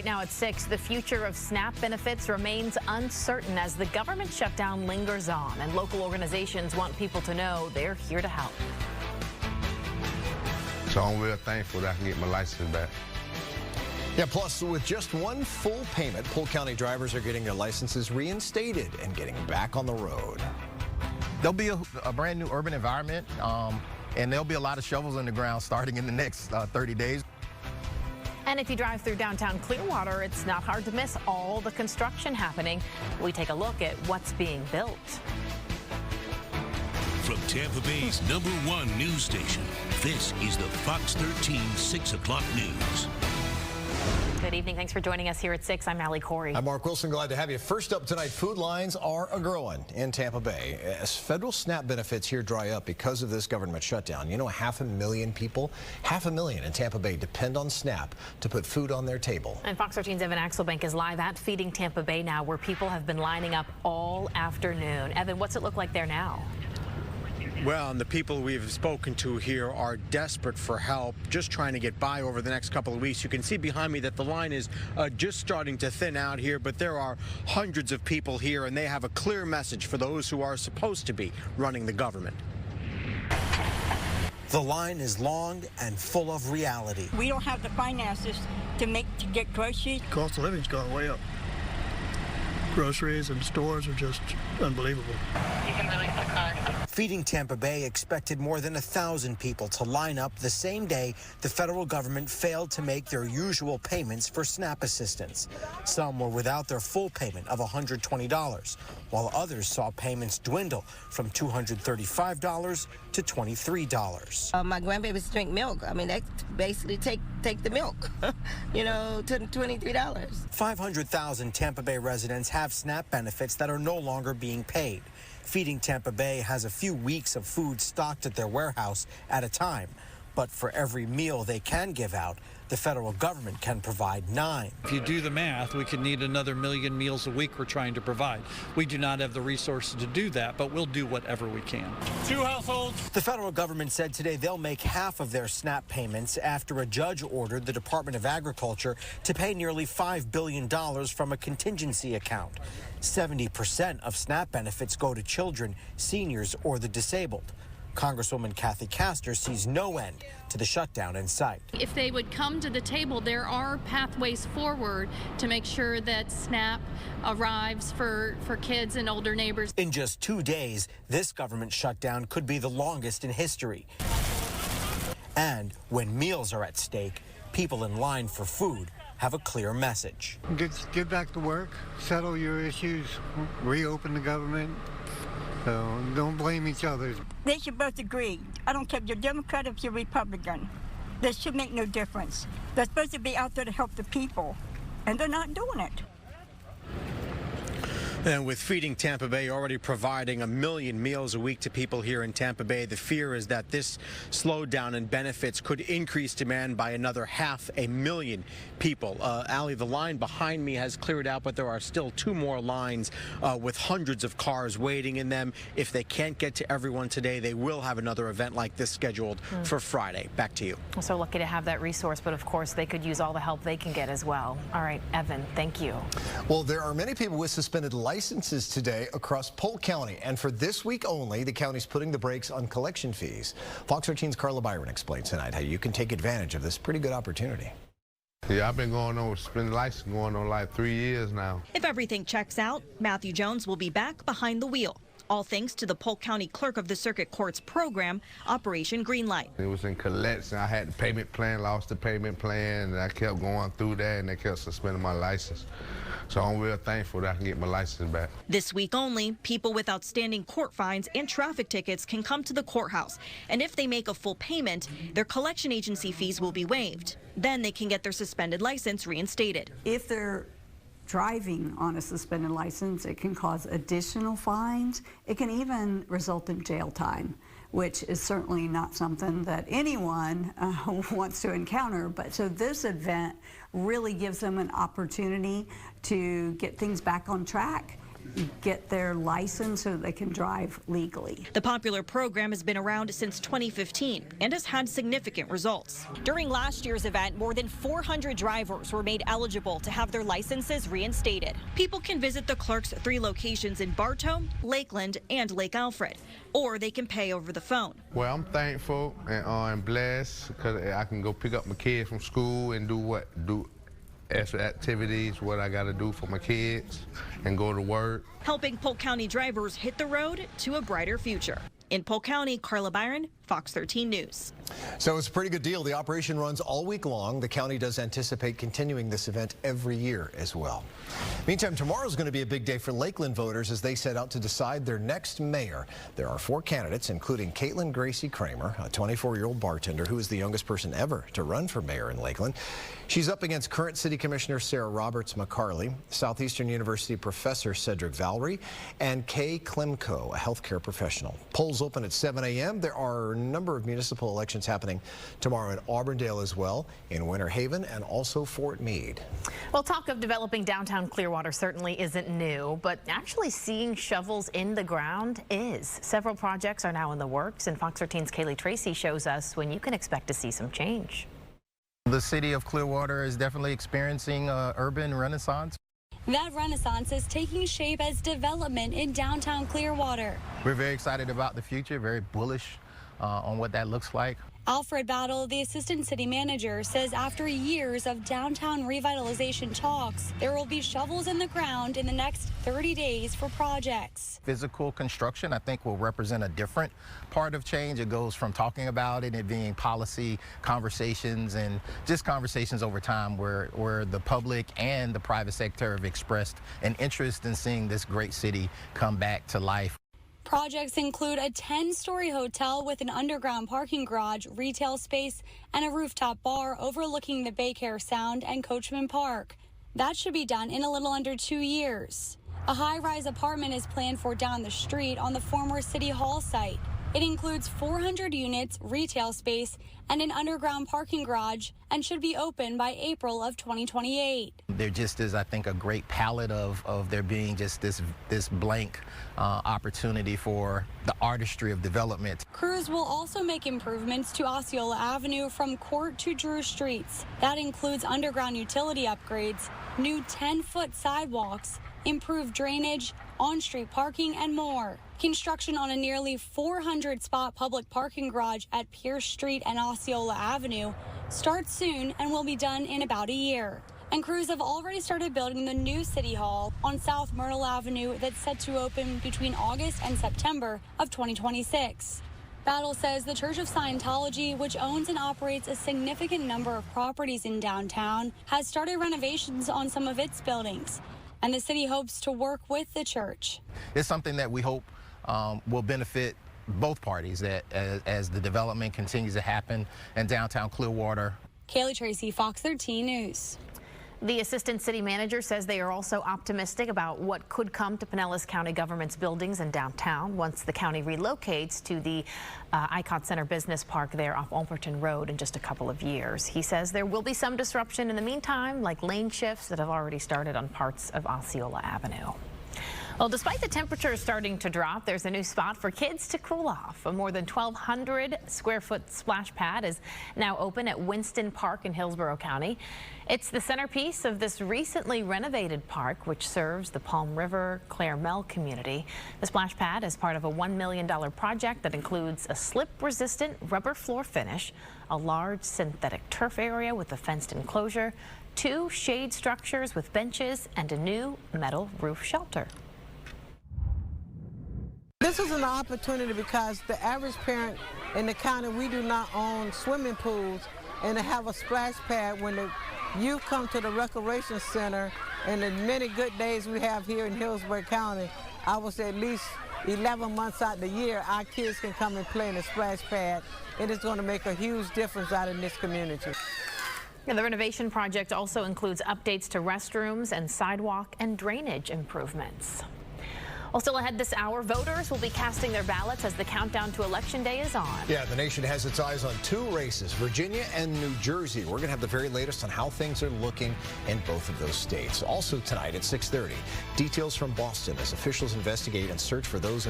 now at 6, the future of SNAP benefits remains uncertain as the government shutdown lingers on, and local organizations want people to know they're here to help. So I'm real thankful that I can get my license back. Yeah, plus with just one full payment, Polk County drivers are getting their licenses reinstated and getting back on the road. There'll be a brand new urban environment, and there'll be a lot of shovels in the ground starting in the next 30 days. And if you drive through downtown Clearwater, it's not hard to miss all the construction happening. We take a look at what's being built. From Tampa Bay's #1 news station, this is the Fox 13 6 o'clock news. Good evening. Thanks for joining us here at 6. I'm Allie Corey. I'm Mark Wilson. Glad to have you. First up tonight, food lines are a-growing in Tampa Bay as federal SNAP benefits here dry up because of this government shutdown. You know, 500,000 people, 500,000 in Tampa Bay depend on SNAP to put food on their table. And Fox 13's Evan Axelbank is live at Feeding Tampa Bay now, where people have been lining up all afternoon. Evan, what's it look like there now? Well, and the people we've spoken to here are desperate for help, just trying to get by over the next couple of weeks. You can see behind me that the line is just starting to thin out here, but there are hundreds of people here, and they have a clear message for those who are supposed to be running the government. The line is long and full of reality. We don't have the finances to get groceries. Cost of living's gone way up. Groceries and stores are just unbelievable. You can release the car. Feeding Tampa Bay expected more than 1,000 people to line up the same day the federal government failed to make their usual payments for SNAP assistance. Some were without their full payment of $120, while others saw payments dwindle from $235 to $23. My grandbabies drink milk. I mean, they basically take the milk, you know, to $23. 500,000 Tampa Bay residents have SNAP benefits that are no longer being paid. Feeding Tampa Bay has a few weeks of food stocked at their warehouse at a time. But for every meal they can give out, the federal government can provide 9. If you do the math, we could need another 1 million meals a week we're trying to provide. We do not have the resources to do that, but we'll do whatever we can. 2 households. The federal government said today they'll make half of their SNAP payments after a judge ordered the Department of Agriculture to pay nearly $5 billion from a contingency account. 70% of SNAP benefits go to children, seniors, or the disabled. Congresswoman Kathy Castor sees no end to the shutdown in sight. If they would come to the table, there are pathways forward to make sure that SNAP arrives for kids and older neighbors. In just 2 days, this government shutdown could be the longest in history. And when meals are at stake, people in line for food have a clear message. Get back to work, settle your issues, reopen the government. So don't blame each other. They should both agree. I don't care if you're Democrat or if you're Republican. This should make no difference. They're supposed to be out there to help the people, and they're not doing it. And with Feeding Tampa Bay already providing 1 million meals a week to people here in Tampa Bay, the fear is that this slowdown in benefits could increase demand by another 500,000 people. Allie, the line behind me has cleared out, but there are still 2 more lines with hundreds of cars waiting in them. If they can't get to everyone today, they will have another event like this scheduled for Friday. Back to you. I'm so lucky to have that resource, but of course they could use all the help they can get as well. All right, Evan, thank you. Well, there are many people with suspended licenses today across Polk County, and for this week only, the county's putting the brakes on collection fees. Fox 13's Carla Byron explains tonight how you can take advantage of this pretty good opportunity. Yeah, I've been going on with suspended license going on like 3 years now. If everything checks out, Matthew Jones will be back behind the wheel. All thanks to the Polk County Clerk of the Circuit Court's program, Operation Greenlight. It was in collection. I had the payment plan, lost the payment plan, and I kept going through that, and they kept suspending my license. So I'm real thankful that I can get my license back. This week only, people with outstanding court fines and traffic tickets can come to the courthouse. And if they make a full payment, their collection agency fees will be waived. Then they can get their suspended license reinstated. If they're driving on a suspended license, it can cause additional fines. It can even result in jail time, which is certainly not something that anyone wants to encounter. But so this event really gives them an opportunity to get things back on track get their license so that they can drive legally. The popular program has been around since 2015 and has had significant results. During last year's event, more than 400 drivers were made eligible to have their licenses reinstated. People can visit the clerk's 3 locations in Bartow, Lakeland, and Lake Alfred, or they can pay over the phone. Well, I'm thankful and blessed because I can go pick up my kids from school and do extra activities, what I got to do for my kids, and go to work. Helping Polk County drivers hit the road to a brighter future. In Polk County, Carla Byron, Fox 13 News. So it's a pretty good deal. The operation runs all week long. The county does anticipate continuing this event every year as well. Meantime, tomorrow is going to be a big day for Lakeland voters as they set out to decide their next mayor. There are 4 candidates, including Caitlin Gracie Kramer, a 24-year-old bartender who is the youngest person ever to run for mayor in Lakeland. She's up against current city commissioner Sarah Roberts McCarley, Southeastern University professor Cedric Valerie, and Kay Klemko, a healthcare professional. Polls open at 7 a.m. There are a number of municipal elections happening tomorrow in Auburndale as well, in Winter Haven, and also Fort Meade. Well, talk of developing downtown Clearwater certainly isn't new, but actually seeing shovels in the ground is. Several projects are now in the works, and Fox 13's Kaylee Tracy shows us when you can expect to see some change. The city of Clearwater is definitely experiencing an urban renaissance. That renaissance is taking shape as development in downtown Clearwater. We're very excited about the future, very bullish on what that looks like. Alfred Battle, the assistant city manager, says after years of downtown revitalization talks, there will be shovels in the ground in the next 30 days for projects. Physical construction, I think, will represent a different part of change. It goes from talking about it and being policy conversations and just conversations over time where the public and the private sector have expressed an interest in seeing this great city come back to life. Projects include a 10-story hotel with an underground parking garage, retail space, and a rooftop bar overlooking the Baycare Sound and Coachman Park. That should be done in a little under 2 years. A high-rise apartment is planned for down the street on the former City Hall site. It includes 400 units, retail space, and an underground parking garage, and should be open by April of 2028. There just is, I think, a great palette of there being just this blank opportunity for the artistry of development. Crews will also make improvements to Osceola Avenue from Court to Drew Streets. That includes underground utility upgrades, new 10-foot sidewalks, improved drainage, on-street parking, and more. Construction on a nearly 400-spot public parking garage at Pierce Street and Osceola Avenue starts soon and will be done in about a year. And crews have already started building the new City Hall on South Myrtle Avenue that's set to open between August and September of 2026. Battle says the Church of Scientology, which owns and operates a significant number of properties in downtown, has started renovations on some of its buildings, and the city hopes to work with the church. It's something that we hope will benefit both parties as the development continues to happen in downtown Clearwater. Kaylee Tracy, Fox 13 News. The assistant city manager says they are also optimistic about what could come to Pinellas County government's buildings in downtown once the county relocates to the Icon Center Business Park there off Alperton Road in just a couple of years. He says there will be some disruption in the meantime, like lane shifts that have already started on parts of Osceola Avenue. Well, despite the temperatures starting to drop, there's a new spot for kids to cool off. A more than 1,200 square foot splash pad is now open at Winston Park in Hillsborough County. It's the centerpiece of this recently renovated park, which serves the Palm River Clairmel community. The splash pad is part of a $1 million project that includes a slip-resistant rubber floor finish, a large synthetic turf area with a fenced enclosure, 2 shade structures with benches, and a new metal roof shelter. This is an opportunity because the average parent in the county, we do not own swimming pools, and to have a splash pad when the youth come to the recreation center and the many good days we have here in Hillsborough County, I would say at least 11 months out the year, our kids can come and play in the splash pad, and it's going to make a huge difference out in this community. And the renovation project also includes updates to restrooms and sidewalk and drainage improvements. Well, still ahead this hour, voters will be casting their ballots as the countdown to Election Day is on. Yeah, the nation has its eyes on two races, Virginia and New Jersey. We're going to have the very latest on how things are looking in both of those states. Also tonight at 6:30, details from Boston as officials investigate and search for those